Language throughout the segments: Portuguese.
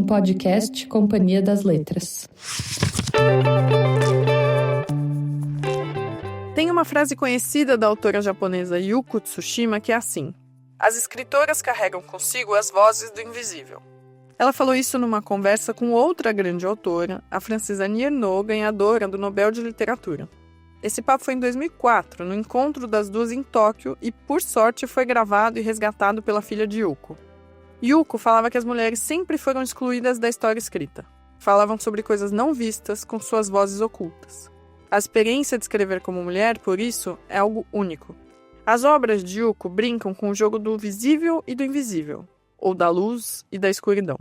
podcast Companhia das Letras. Tem uma frase conhecida da autora japonesa Yuko Tsushima que é assim: as escritoras carregam consigo as vozes do invisível. Ela falou isso numa conversa com outra grande autora, a francesa Annie Ernaux, ganhadora do Nobel de Literatura. Esse papo foi em 2004, no encontro das duas em Tóquio, e por sorte foi gravado e resgatado pela filha de Yuko. Yuko falava que as mulheres sempre foram excluídas da história escrita. Falavam sobre coisas não vistas com suas vozes ocultas. A experiência de escrever como mulher, por isso, é algo único. As obras de Yuko brincam com o jogo do visível e do invisível, ou da luz e da escuridão.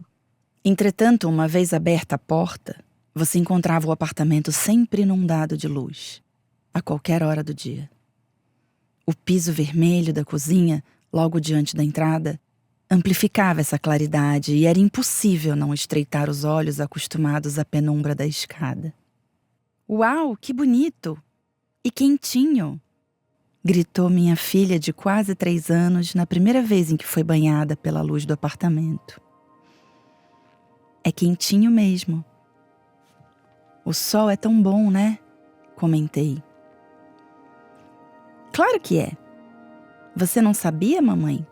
Entretanto, uma vez aberta a porta, você encontrava o apartamento sempre inundado de luz, a qualquer hora do dia. O piso vermelho da cozinha, logo diante da entrada, amplificava essa claridade e era impossível não estreitar os olhos acostumados à penumbra da escada. «Uau, que bonito! E quentinho!» gritou minha filha de quase 3 anos na primeira vez em que foi banhada pela luz do apartamento. «É quentinho mesmo. O sol é tão bom, né?» comentei. «Claro que é. Você não sabia, mamãe?»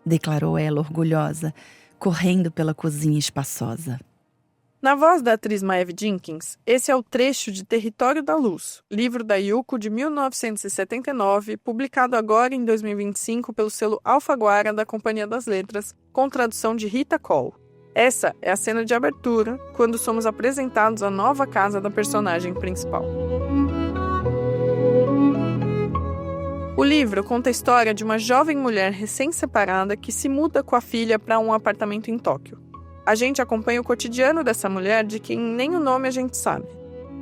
declarou ela orgulhosa, correndo pela cozinha espaçosa. Na voz da atriz Maeve Jenkins, esse é o trecho de Território da Luz, livro da Yuko de 1979, publicado agora em 2025 pelo selo Alfaguara da Companhia das Letras, com tradução de Rita Cole. Essa é a cena de abertura, quando somos apresentados à nova casa da personagem principal. O livro conta a história de uma jovem mulher recém-separada que se muda com a filha para um apartamento em Tóquio. A gente acompanha o cotidiano dessa mulher de quem nem o nome a gente sabe.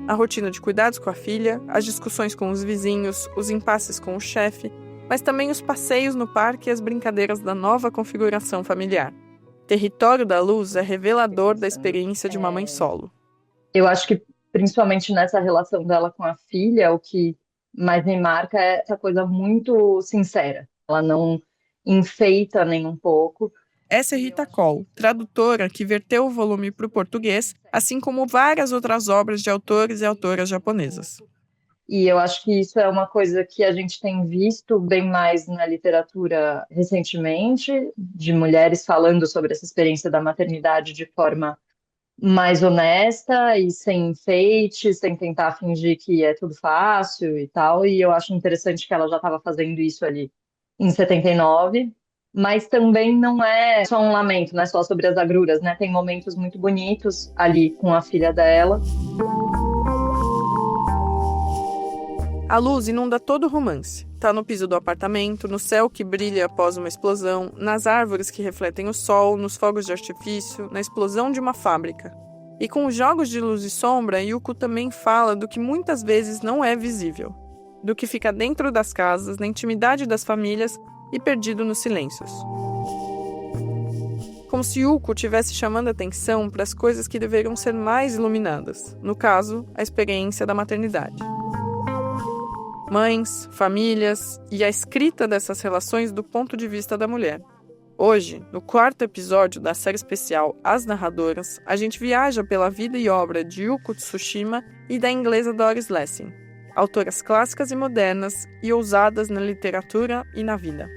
A rotina de cuidados com a filha, as discussões com os vizinhos, os impasses com o chefe, mas também os passeios no parque e as brincadeiras da nova configuração familiar. Território da Luz é revelador da experiência de uma mãe solo. Eu acho que, principalmente nessa relação dela com a filha, o que mais me marca é essa coisa muito sincera. Ela não enfeita nem um pouco. Essa é Rita Cole, tradutora que verteu o volume para o português, assim como várias outras obras de autores e autoras japonesas. E eu acho que isso é uma coisa que a gente tem visto bem mais na literatura recentemente, de mulheres falando sobre essa experiência da maternidade de forma mais honesta e sem enfeite, sem tentar fingir que é tudo fácil e tal. E eu acho interessante que ela já estava fazendo isso ali em 79. Mas também não é só um lamento, não é só sobre as agruras, né? Tem momentos muito bonitos ali com a filha dela. A luz inunda todo o romance. Tá no piso do apartamento, no céu que brilha após uma explosão, nas árvores que refletem o sol, nos fogos de artifício, na explosão de uma fábrica. E com os jogos de luz e sombra, Yuko também fala do que muitas vezes não é visível. Do que fica dentro das casas, na intimidade das famílias, e perdido nos silêncios. Como se Yuko estivesse chamando atenção para as coisas que deveriam ser mais iluminadas, no caso, a experiência da maternidade. Mães, famílias e a escrita dessas relações do ponto de vista da mulher. Hoje, no 4º episódio da série especial As Narradoras, a gente viaja pela vida e obra de Yuko Tsushima e da inglesa Doris Lessing, autoras clássicas e modernas e ousadas na literatura e na vida.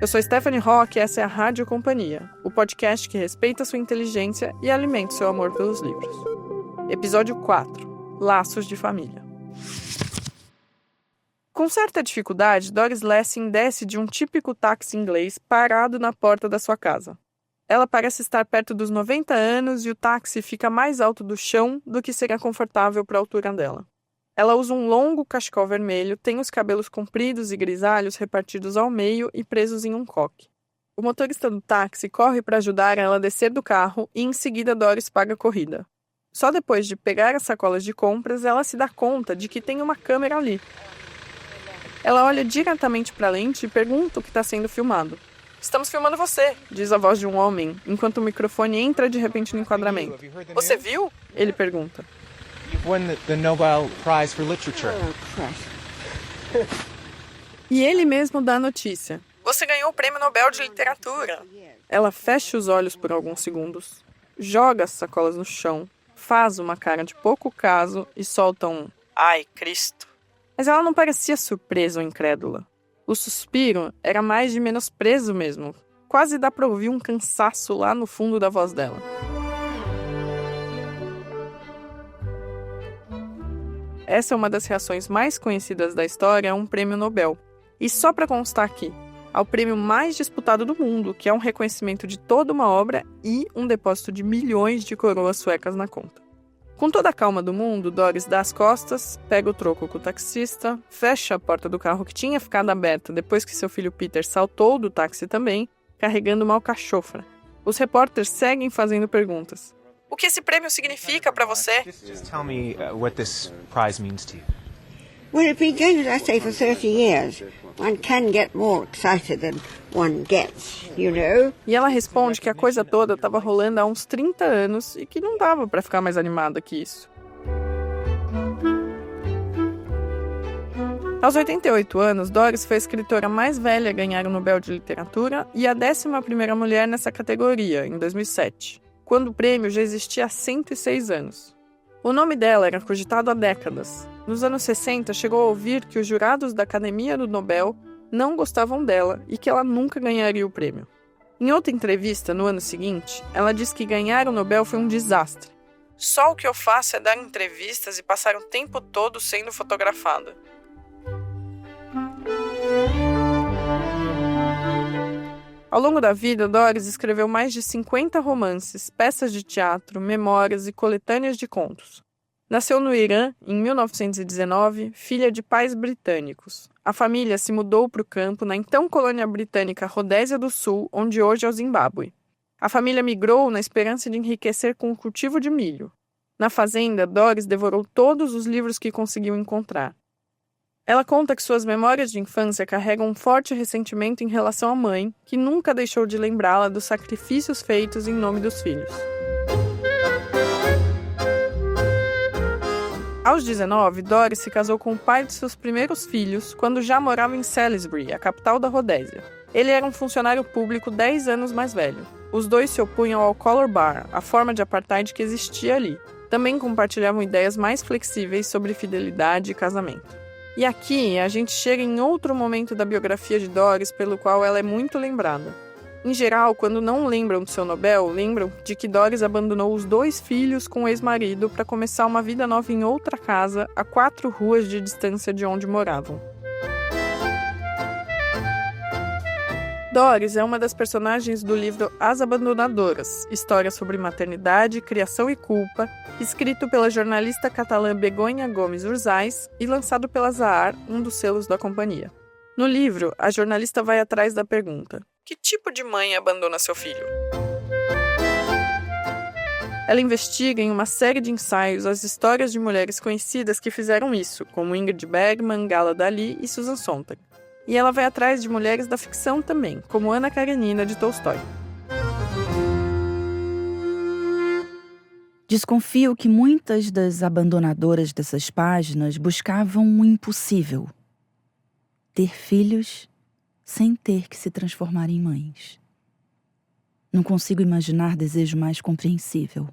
Eu sou Stephanie Rock e essa é a Rádio Companhia, o podcast que respeita sua inteligência e alimenta seu amor pelos livros. Episódio 4. Laços de Família. Com certa dificuldade, Doris Lessing desce de um típico táxi inglês parado na porta da sua casa. Ela parece estar perto dos 90 anos e o táxi fica mais alto do chão do que seria confortável para a altura dela. Ela usa um longo cachecol vermelho, tem os cabelos compridos e grisalhos repartidos ao meio e presos em um coque. O motorista do táxi corre para ajudar ela a descer do carro e em seguida Doris paga a corrida. Só depois de pegar as sacolas de compras, ela se dá conta de que tem uma câmera ali. Ela olha diretamente para a lente e pergunta o que está sendo filmado. «Estamos filmando você», diz a voz de um homem, enquanto o microfone entra de repente no enquadramento. «Você viu?» ele pergunta. You've won the Nobel Prize for Literature. E ele mesmo dá a notícia. Você ganhou o Prêmio Nobel de Literatura. Ela fecha os olhos por alguns segundos, joga as sacolas no chão, faz uma cara de pouco caso e solta um "Ai, Cristo". Mas ela não parecia surpresa ou incrédula. O suspiro era mais de menosprezo mesmo. Quase dá para ouvir um cansaço lá no fundo da voz dela. Essa é uma das reações mais conhecidas da história a um prêmio Nobel. E só para constar aqui, ao prêmio mais disputado do mundo, que é um reconhecimento de toda uma obra e um depósito de milhões de coroas suecas na conta. Com toda a calma do mundo, Doris dá as costas, pega o troco com o taxista, fecha a porta do carro que tinha ficado aberta depois que seu filho Peter saltou do táxi também, carregando uma alcachofra. Os repórteres seguem fazendo perguntas. O que esse prêmio significa para você? Just tell me what this prize means to you. Well, it's been going, as I say, for 30 years. One can get more excited than one gets, you know. E ela responde que a coisa toda estava rolando há uns 30 anos e que não dava para ficar mais animada que isso. Aos 88 anos, Doris foi a escritora mais velha a ganhar o Nobel de Literatura e a 11ª mulher nessa categoria, em 2007, quando o prêmio já existia há 106 anos. O nome dela era cogitado há décadas. Nos anos 60, chegou a ouvir que os jurados da Academia do Nobel não gostavam dela e que ela nunca ganharia o prêmio. Em outra entrevista, no ano seguinte, ela disse que ganhar o Nobel foi um desastre. Só o que eu faço é dar entrevistas e passar o tempo todo sendo fotografada. Ao longo da vida, Doris escreveu mais de 50 romances, peças de teatro, memórias e coletâneas de contos. Nasceu no Irã, em 1919, filha de pais britânicos. A família se mudou para o campo na então colônia britânica Rodésia do Sul, onde hoje é o Zimbábue. A família migrou na esperança de enriquecer com o cultivo de milho. Na fazenda, Doris devorou todos os livros que conseguiu encontrar. Ela conta que suas memórias de infância carregam um forte ressentimento em relação à mãe, que nunca deixou de lembrá-la dos sacrifícios feitos em nome dos filhos. Aos 19, Doris se casou com o pai de seus primeiros filhos, quando já morava em Salisbury, a capital da Rodésia. Ele era um funcionário público 10 anos mais velho. Os dois se opunham ao color bar, a forma de apartheid que existia ali. Também compartilhavam ideias mais flexíveis sobre fidelidade e casamento. E aqui a gente chega em outro momento da biografia de Doris pelo qual ela é muito lembrada. Em geral, quando não lembram do seu Nobel, lembram de que Doris abandonou os 2 filhos com o ex-marido para começar uma vida nova em outra casa, a 4 ruas de distância de onde moravam. Doris é uma das personagens do livro As Abandonadoras, história sobre maternidade, criação e culpa, escrito pela jornalista catalã Begoña Gomes Urzais e lançado pela Zahar, um dos selos da companhia. No livro, a jornalista vai atrás da pergunta: que tipo de mãe abandona seu filho? Ela investiga em uma série de ensaios as histórias de mulheres conhecidas que fizeram isso, como Ingrid Bergman, Gala Dali e Susan Sontag. E ela vai atrás de mulheres da ficção também, como Ana Karenina de Tolstói. Desconfio que muitas das abandonadoras dessas páginas buscavam o impossível: ter filhos sem ter que se transformar em mães. Não consigo imaginar desejo mais compreensível.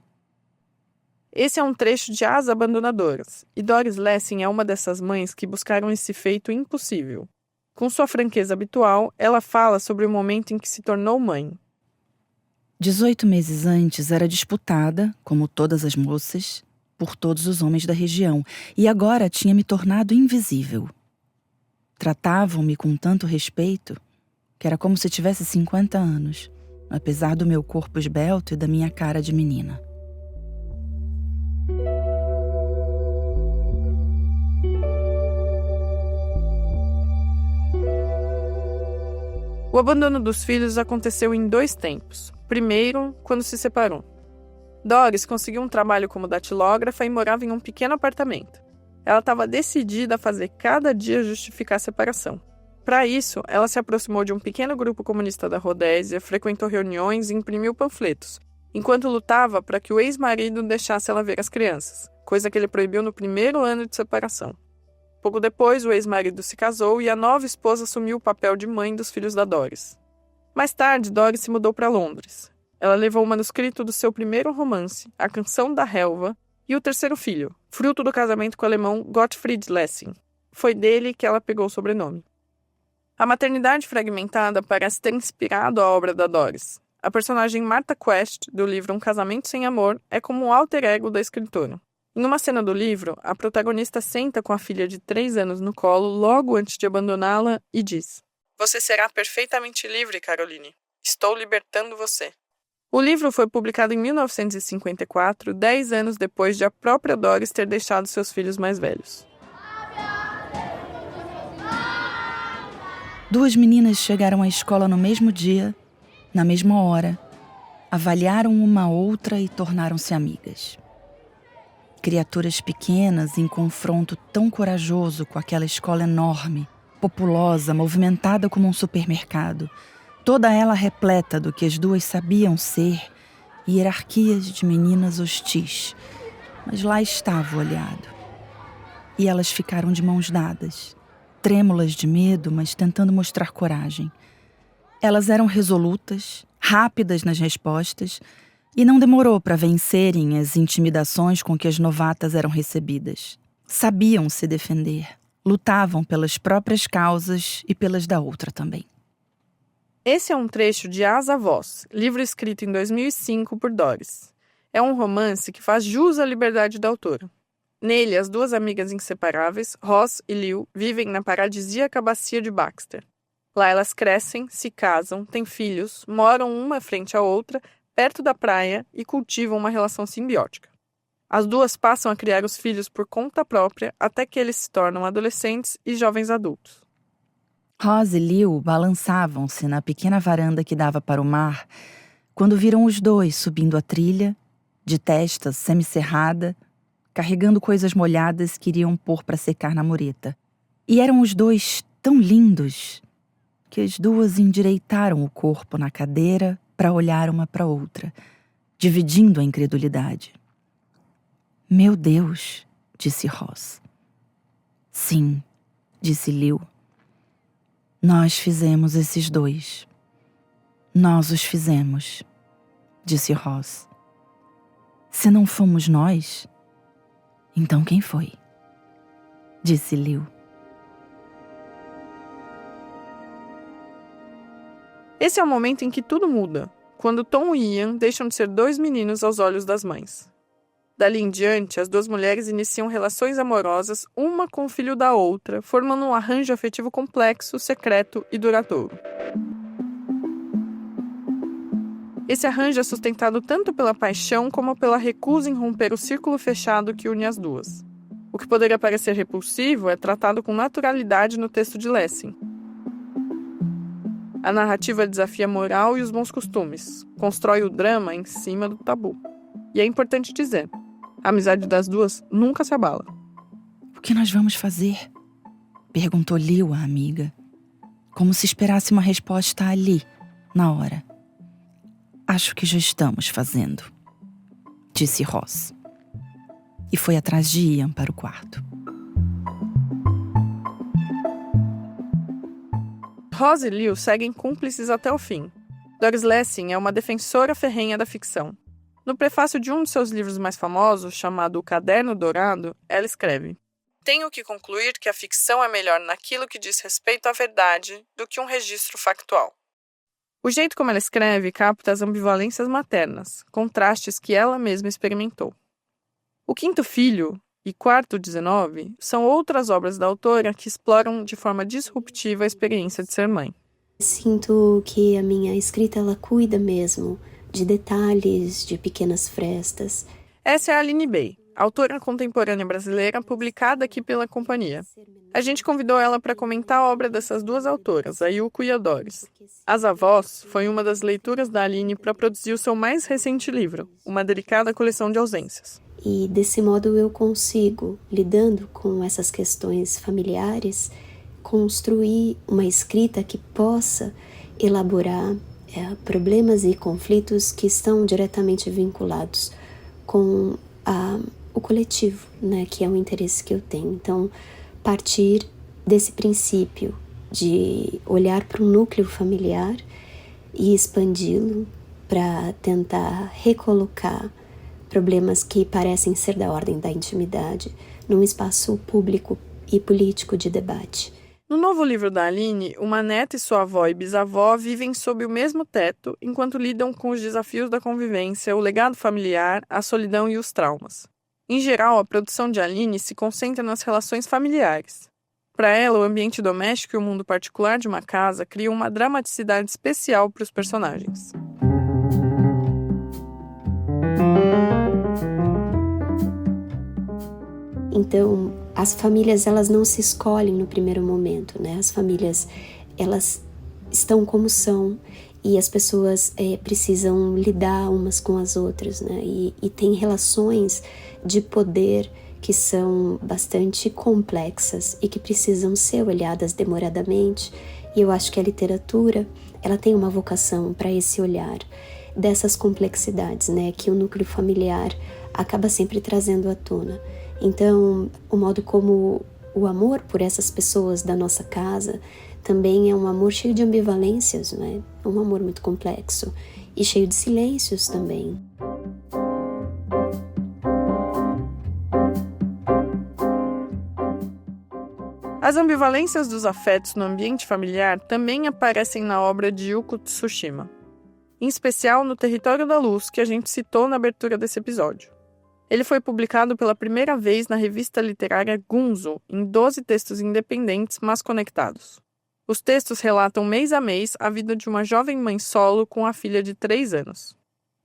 Esse é um trecho de As Abandonadoras, e Doris Lessing é uma dessas mães que buscaram esse feito impossível. Com sua franqueza habitual, ela fala sobre o momento em que se tornou mãe. 18 meses antes era disputada, como todas as moças, por todos os homens da região, e agora tinha me tornado invisível. Tratavam-me com tanto respeito que era como se tivesse 50 anos, apesar do meu corpo esbelto e da minha cara de menina. O abandono dos filhos aconteceu em 2 tempos. Primeiro, quando se separou. Doris conseguiu um trabalho como datilógrafa e morava em um pequeno apartamento. Ela estava decidida a fazer cada dia justificar a separação. Para isso, ela se aproximou de um pequeno grupo comunista da Rodésia, frequentou reuniões e imprimiu panfletos, enquanto lutava para que o ex-marido deixasse ela ver as crianças, coisa que ele proibiu no primeiro ano de separação. Pouco depois, o ex-marido se casou e a nova esposa assumiu o papel de mãe dos filhos da Doris. Mais tarde, Doris se mudou para Londres. Ela levou o manuscrito do seu primeiro romance, A Canção da Relva, e o terceiro filho, fruto do casamento com o alemão Gottfried Lessing. Foi dele que ela pegou o sobrenome. A maternidade fragmentada parece ter inspirado a obra da Doris. A personagem Martha Quest, do livro Um Casamento Sem Amor, é como um alter ego da escritora. Em uma cena do livro, a protagonista senta com a filha de 3 anos no colo logo antes de abandoná-la e diz: "Você será perfeitamente livre, Caroline. Estou libertando você." O livro foi publicado em 1954, 10 anos depois de a própria Doris ter deixado seus filhos mais velhos. 2 meninas chegaram à escola no mesmo dia, na mesma hora, avaliaram uma outra e tornaram-se amigas. Criaturas pequenas em confronto tão corajoso com aquela escola enorme, populosa, movimentada como um supermercado, toda ela repleta do que as duas sabiam ser, hierarquias de meninas hostis. Mas lá estava o olhado. E elas ficaram de mãos dadas, trêmulas de medo, mas tentando mostrar coragem. Elas eram resolutas, rápidas nas respostas, e não demorou para vencerem as intimidações com que as novatas eram recebidas. Sabiam se defender, lutavam pelas próprias causas e pelas da outra também. Esse é um trecho de As Avós, livro escrito em 2005 por Doris. É um romance que faz jus à liberdade da autora. Nele, as 2 amigas inseparáveis, Roz e Liu, vivem na paradisíaca bacia de Baxter. Lá elas crescem, se casam, têm filhos, moram uma frente à outra, perto da praia e cultivam uma relação simbiótica. As 2 passam a criar os filhos por conta própria até que eles se tornam adolescentes e jovens adultos. Roz e Liu balançavam-se na pequena varanda que dava para o mar quando viram os 2 subindo a trilha, de testa semicerrada, carregando coisas molhadas que iriam pôr para secar na mureta. E eram os 2 tão lindos que as 2 endireitaram o corpo na cadeira para olhar uma para outra, dividindo a incredulidade. "Meu Deus", disse Roz. "Sim", disse Liu. "Nós fizemos esses 2. Nós os fizemos", disse Roz. "Se não fomos nós, então quem foi?", disse Liu. Esse é o momento em que tudo muda, quando Tom e Ian deixam de ser 2 meninos aos olhos das mães. Dali em diante, as 2 mulheres iniciam relações amorosas, uma com o filho da outra, formando um arranjo afetivo complexo, secreto e duradouro. Esse arranjo é sustentado tanto pela paixão como pela recusa em romper o círculo fechado que une as 2. O que poderia parecer repulsivo é tratado com naturalidade no texto de Lessing. A narrativa desafia a moral e os bons costumes, constrói o drama em cima do tabu. E é importante dizer, a amizade das 2 nunca se abala. "O que nós vamos fazer?", perguntou Liu à amiga, como se esperasse uma resposta ali, na hora. "Acho que já estamos fazendo", disse Roz. E foi atrás de Ian para o quarto. Roz e Liu seguem cúmplices até o fim. Doris Lessing é uma defensora ferrenha da ficção. No prefácio de um de seus livros mais famosos, chamado O Caderno Dourado, ela escreve: "Tenho que concluir que a ficção é melhor naquilo que diz respeito à verdade do que um registro factual." O jeito como ela escreve capta as ambivalências maternas, contrastes que ela mesma experimentou. O Quinto Filho e Quarto 19 são outras obras da autora que exploram de forma disruptiva a experiência de ser mãe. Sinto que a minha escrita ela cuida mesmo de detalhes, de pequenas frestas. Essa é a Aline Bay, autora contemporânea brasileira publicada aqui pela companhia. A gente convidou ela para comentar a obra dessas 2 autoras, a Yuko e a Doris. As Avós foi uma das leituras da Aline para produzir o seu mais recente livro, uma delicada coleção de ausências. E desse modo eu consigo, lidando com essas questões familiares, construir uma escrita que possa elaborar problemas e conflitos que estão diretamente vinculados com o coletivo, né, que é o interesse que eu tenho. Então, partir desse princípio de olhar para o núcleo familiar e expandi-lo para tentar recolocar problemas que parecem ser da ordem da intimidade num espaço público e político de debate. No novo livro da Aline, uma neta e sua avó e bisavó vivem sob o mesmo teto enquanto lidam com os desafios da convivência, o legado familiar, a solidão e os traumas. Em geral, a produção de Aline se concentra nas relações familiares. Para ela, o ambiente doméstico e o mundo particular de uma casa criam uma dramaticidade especial para os personagens. Então, as famílias, elas não se escolhem no primeiro momento, né? As famílias, elas estão como são e as pessoas precisam lidar umas com as outras, né? E tem relações de poder que são bastante complexas e que precisam ser olhadas demoradamente. E eu acho que a literatura, ela tem uma vocação para esse olhar dessas complexidades, né? Que o núcleo familiar acaba sempre trazendo à tona. Então, o modo como o amor por essas pessoas da nossa casa também é um amor cheio de ambivalências, não é? É um amor muito complexo e cheio de silêncios também. As ambivalências dos afetos no ambiente familiar também aparecem na obra de Yuko Tsushima, em especial no Território da Luz, que a gente citou na abertura desse episódio. Ele foi publicado pela primeira vez na revista literária Gunzo, em 12 textos independentes, mas conectados. Os textos relatam mês a mês a vida de uma jovem mãe solo com a filha de 3 anos.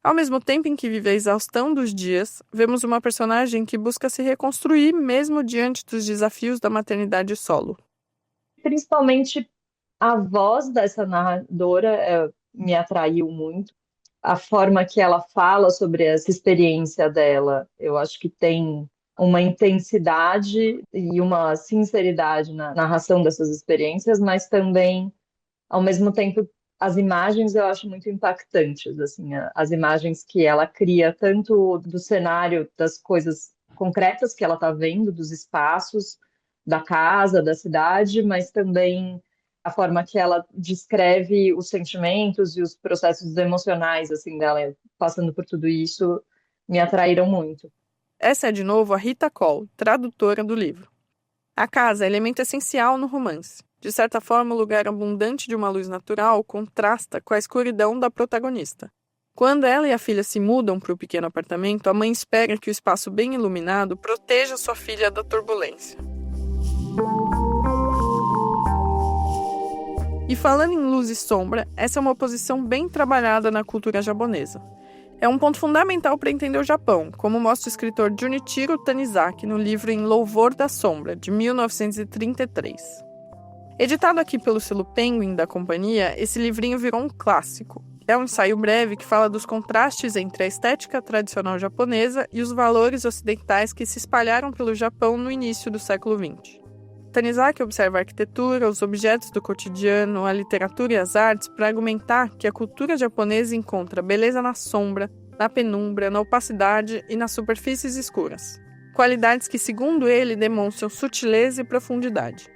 Ao mesmo tempo em que vive a exaustão dos dias, vemos uma personagem que busca se reconstruir mesmo diante dos desafios da maternidade solo. Principalmente a voz dessa narradora me atraiu muito. A forma que ela fala sobre essa experiência dela, eu acho que tem uma intensidade e uma sinceridade na narração dessas experiências, mas também, ao mesmo tempo, as imagens eu acho muito impactantes, assim, as imagens que ela cria, tanto do cenário, das coisas concretas que ela está vendo, dos espaços, da casa, da cidade, mas também a forma que ela descreve os sentimentos e os processos emocionais assim dela passando por tudo isso me atraíram muito. Essa é de novo a Rita Cole, tradutora do livro. A casa é elemento essencial no romance. De certa forma, o lugar abundante de uma luz natural contrasta com a escuridão da protagonista. Quando ela e a filha se mudam para o pequeno apartamento, a mãe espera que o espaço bem iluminado proteja sua filha da turbulência. E falando em luz e sombra, essa é uma oposição bem trabalhada na cultura japonesa. É um ponto fundamental para entender o Japão, como mostra o escritor Junichiro Tanizaki no livro Em Louvor da Sombra, de 1933. Editado aqui pelo selo Penguin da companhia, esse livrinho virou um clássico. É um ensaio breve que fala dos contrastes entre a estética tradicional japonesa e os valores ocidentais que se espalharam pelo Japão no início do século XX. Tanizaki observa a arquitetura, os objetos do cotidiano, a literatura e as artes para argumentar que a cultura japonesa encontra beleza na sombra, na penumbra, na opacidade e nas superfícies escuras. Qualidades que, segundo ele, demonstram sutileza e profundidade.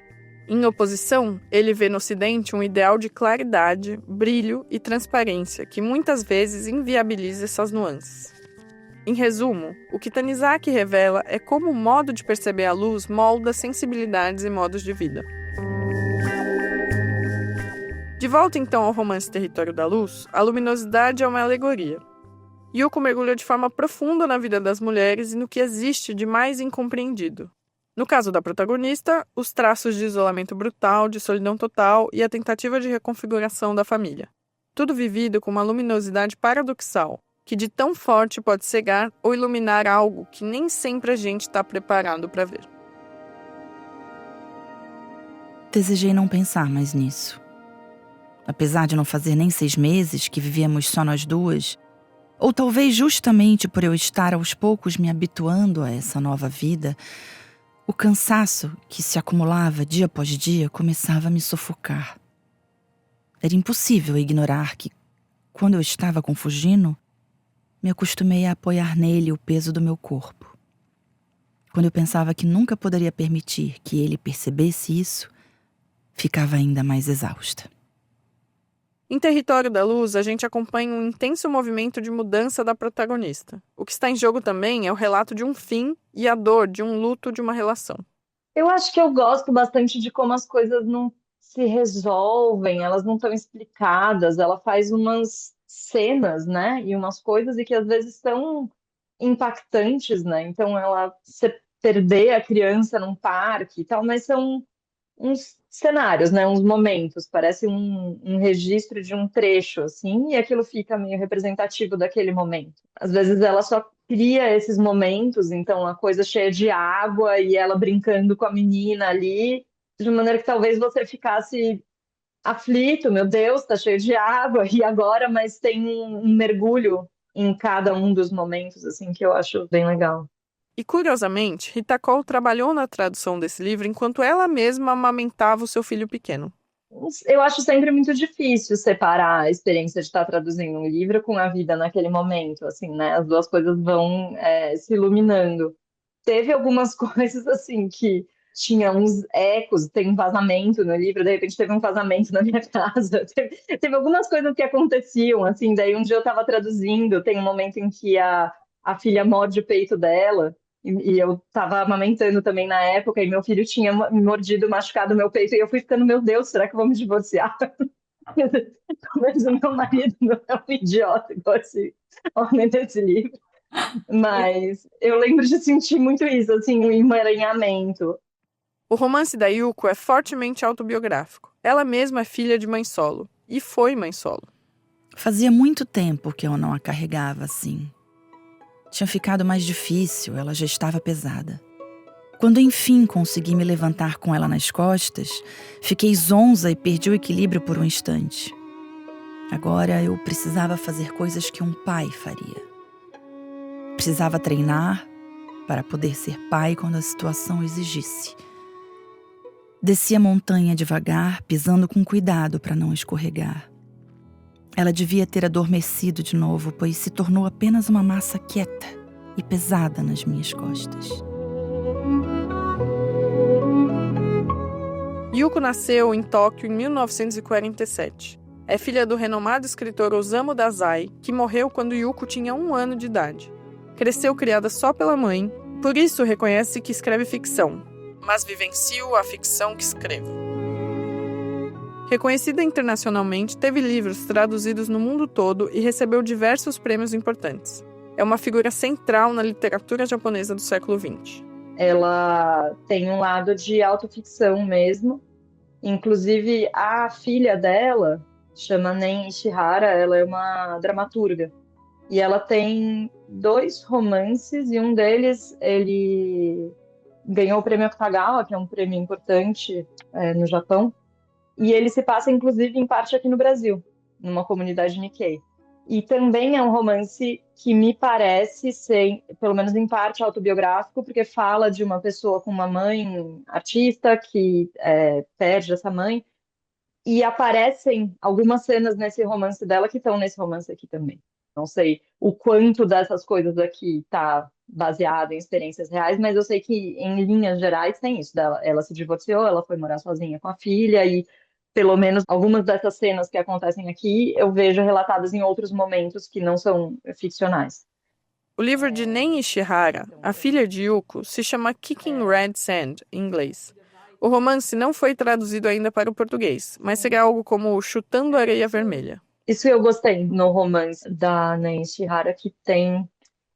Em oposição, ele vê no Ocidente um ideal de claridade, brilho e transparência que muitas vezes inviabiliza essas nuances. Em resumo, o que Tanizaki revela é como o modo de perceber a luz molda sensibilidades e modos de vida. De volta então ao romance Território da Luz, a luminosidade é uma alegoria. Yuko mergulha de forma profunda na vida das mulheres e no que existe de mais incompreendido. No caso da protagonista, os traços de isolamento brutal, de solidão total e a tentativa de reconfiguração da família. Tudo vivido com uma luminosidade paradoxal, que de tão forte pode cegar ou iluminar algo que nem sempre a gente está preparado para ver. Desejei não pensar mais nisso. Apesar de não fazer nem 6 meses que vivíamos só nós duas, ou talvez justamente por eu estar aos poucos me habituando a essa nova vida, o cansaço que se acumulava dia após dia começava a me sufocar. Era impossível ignorar que, quando eu estava com Fujino, me acostumei a apoiar nele o peso do meu corpo. Quando eu pensava que nunca poderia permitir que ele percebesse isso, ficava ainda mais exausta. Em Território da Luz, a gente acompanha um intenso movimento de mudança da protagonista. O que está em jogo também é o relato de um fim e a dor de um luto de uma relação. Eu acho que eu gosto bastante de como as coisas não se resolvem, elas não estão explicadas, ela faz umas cenas, né? E umas coisas e que às vezes são impactantes, né? Então você perder a criança num parque e tal, mas são uns cenários, né? Uns momentos, parece um registro de um trecho, assim, e aquilo fica meio representativo daquele momento. Às vezes ela só cria esses momentos, então a coisa cheia de água e ela brincando com a menina ali, de maneira que talvez você ficasse aflito, meu Deus, tá cheio de água, e agora, mas tem um mergulho em cada um dos momentos, assim, que eu acho bem legal. E, curiosamente, Rita Cole trabalhou na tradução desse livro enquanto ela mesma amamentava o seu filho pequeno. Eu acho sempre muito difícil separar a experiência de estar traduzindo um livro com a vida naquele momento, assim, né? As duas coisas vão se iluminando. Teve algumas coisas, assim, que tinha uns ecos, tem um vazamento no livro, de repente teve um vazamento na minha casa. Teve algumas coisas que aconteciam, assim, daí um dia eu estava traduzindo, tem um momento em que a filha morde o peito dela, e eu estava amamentando também na época, e meu filho tinha mordido, machucado o meu peito, e eu fui ficando, meu Deus, será que eu vou me divorciar? Mas o meu marido não é um idiota igual esse homem desse livro. Mas eu lembro de sentir muito isso, assim, um emaranhamento. O romance da Yuko é fortemente autobiográfico. Ela mesma é filha de mãe solo, e foi mãe solo. Fazia muito tempo que eu não a carregava assim. Tinha ficado mais difícil, ela já estava pesada. Quando enfim consegui me levantar com ela nas costas, fiquei zonza e perdi o equilíbrio por um instante. Agora eu precisava fazer coisas que um pai faria. Precisava treinar para poder ser pai quando a situação exigisse. Desci a montanha devagar, pisando com cuidado para não escorregar. Ela devia ter adormecido de novo, pois se tornou apenas uma massa quieta e pesada nas minhas costas. Yuko nasceu em Tóquio em 1947. É filha do renomado escritor Osamu Dazai, que morreu quando Yuko tinha 1 ano de idade. Cresceu criada só pela mãe, por isso reconhece que escreve ficção, mas vivencio a ficção que escrevo. Reconhecida internacionalmente, teve livros traduzidos no mundo todo e recebeu diversos prêmios importantes. É uma figura central na literatura japonesa do século XX. Ela tem um lado de autoficção mesmo. Inclusive, a filha dela, chama Nen Ishihara, ela é uma dramaturga. E ela tem 2 romances, e um deles, ele ganhou o prêmio Akutagawa, que é um prêmio importante no Japão. E ele se passa, inclusive, em parte aqui no Brasil, numa comunidade Nikkei. E também é um romance que me parece ser, pelo menos em parte, autobiográfico, porque fala de uma pessoa com uma mãe artista que perde essa mãe. E aparecem algumas cenas nesse romance dela que estão nesse romance aqui também. Não sei o quanto dessas coisas aqui está baseado em experiências reais, mas eu sei que, em linhas gerais, tem isso. Ela se divorciou, ela foi morar sozinha com a filha, e pelo menos algumas dessas cenas que acontecem aqui eu vejo relatadas em outros momentos que não são ficcionais. O livro de Nen Ishihara, a filha de Yuko, se chama Kicking Red Sand, em inglês. O romance não foi traduzido ainda para o português, mas seria algo como Chutando Areia Vermelha. Isso eu gostei no romance da Nen Ishihara, que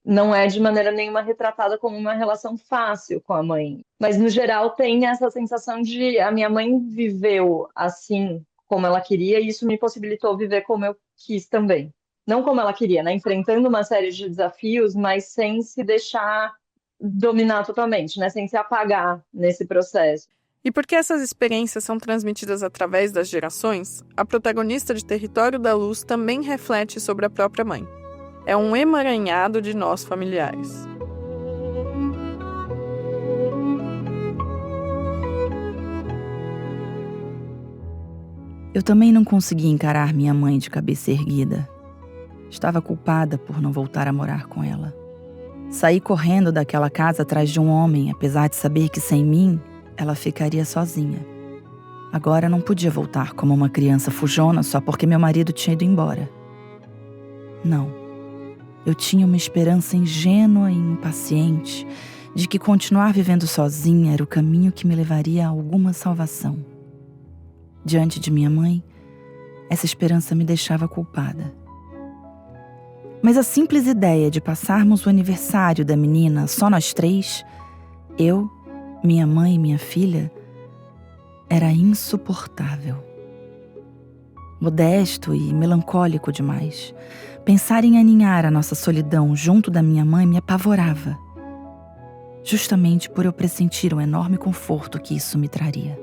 não é de maneira nenhuma retratada como uma relação fácil com a mãe. Mas, no geral, tem essa sensação de a minha mãe viveu assim como ela queria, e isso me possibilitou viver como eu quis também. Não como ela queria, né? Enfrentando uma série de desafios, mas sem se deixar dominar totalmente, né? Sem se apagar nesse processo. E porque essas experiências são transmitidas através das gerações, a protagonista de Território da Luz também reflete sobre a própria mãe. É um emaranhado de nós familiares. Eu também não consegui encarar minha mãe de cabeça erguida. Estava culpada por não voltar a morar com ela. Saí correndo daquela casa atrás de um homem, apesar de saber que sem mim, ela ficaria sozinha. Agora não podia voltar como uma criança fujona só porque meu marido tinha ido embora. Não. Eu tinha uma esperança ingênua e impaciente de que continuar vivendo sozinha era o caminho que me levaria a alguma salvação. Diante de minha mãe, essa esperança me deixava culpada. Mas a simples ideia de passarmos o aniversário da menina só nós 3, eu, minha mãe e minha filha, era insuportável. Modesto e melancólico demais, pensar em aninhar a nossa solidão junto da minha mãe me apavorava, justamente por eu pressentir o enorme conforto que isso me traria.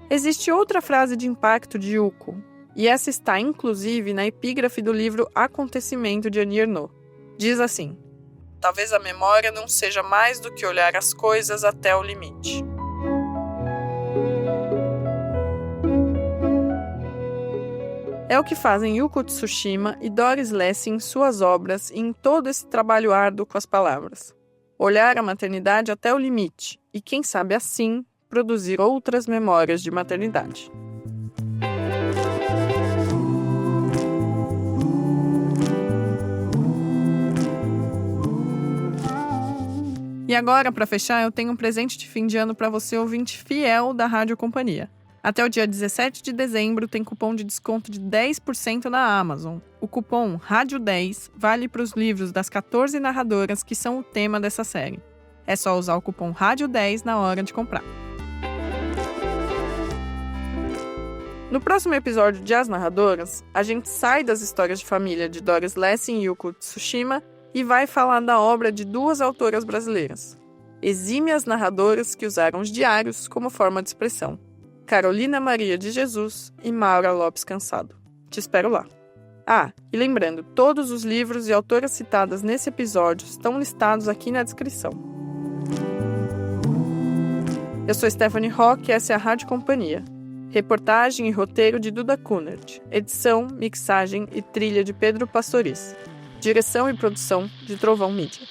Existe outra frase de impacto de Yuko, e essa está inclusive na epígrafe do livro Acontecimento de Annie Ernaux. Diz assim: talvez a memória não seja mais do que olhar as coisas até o limite. É o que fazem Yuko Tsushima e Doris Lessing em suas obras e em todo esse trabalho árduo com as palavras. Olhar a maternidade até o limite e, quem sabe assim, produzir outras memórias de maternidade. E agora, para fechar, eu tenho um presente de fim de ano para você, ouvinte fiel da Rádio Companhia. Até o dia 17 de dezembro tem cupom de desconto de 10% na Amazon. O cupom RÁDIO10 vale para os livros das 14 narradoras que são o tema dessa série. É só usar o cupom RÁDIO10 na hora de comprar. No próximo episódio de As Narradoras, a gente sai das histórias de família de Doris Lessing e Yuko Tsushima e vai falar da obra de 2 autoras brasileiras, exímias narradoras que usaram os diários como forma de expressão, Carolina Maria de Jesus e Maura Lopes Cansado. Te espero lá. Ah, e lembrando, todos os livros e autoras citadas nesse episódio estão listados aqui na descrição. Eu sou Stephanie Rock e essa é a Rádio Companhia. Reportagem e roteiro de Duda Kunert. Edição, mixagem e trilha de Pedro Pastoriz. Direção e produção de Trovão Mídia.